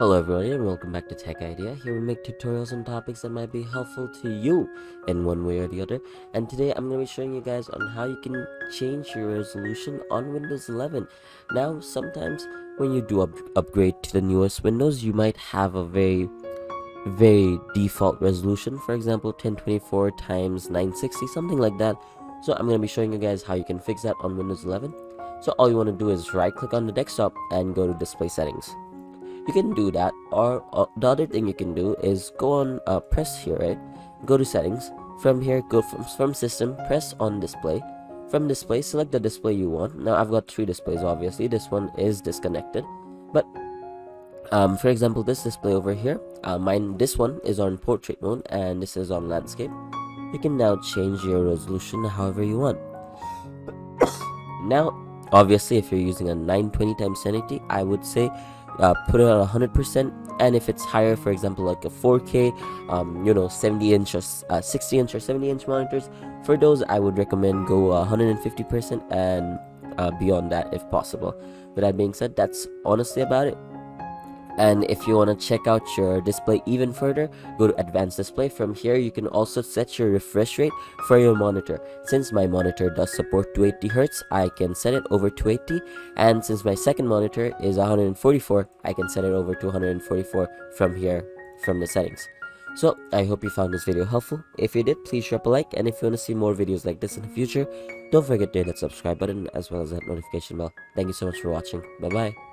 Hello everyone and welcome back to Tech Idea. Here we make tutorials on topics that might be helpful to you in one way or the other. And today I'm going to be showing you guys on how you can change your resolution on Windows 11. Now sometimes when you do upgrade to the newest Windows, you might have a very default resolution. For example, 1024 times 960, something like that. So I'm going to be showing you guys how you can fix that on Windows 11. So all you want to do is right click on the desktop and go to display settings. You can do that, or the other thing you can do is go on press here, right? Go to settings. From here, go from system, press on display. From display, select the display you want. Now I've got 3 displays. Obviously this one is disconnected, but for example, this display over here, this one is on portrait mode and this is on landscape. You can now change your resolution however you want. Now obviously if you're using a 920 x 1080, I would say put it on 100%, and if it's higher, for example like a 4K 70-inch or 60-inch or 70-inch monitors, for those I would recommend go 150% and beyond that if possible. With that being said, that's honestly about it. And if you want to check out your display even further, go to advanced display. From here you can also set your refresh rate for your monitor. Since my monitor does support 280Hz, I can set it over 280, and since my second monitor is 144, I can set it over to 144 from here, from the settings. So I hope you found this video helpful. If you did, please drop a like, and if you want to see more videos like this in the future, don't forget to hit that subscribe button as well as that notification bell. Thank you so much for watching. Bye bye.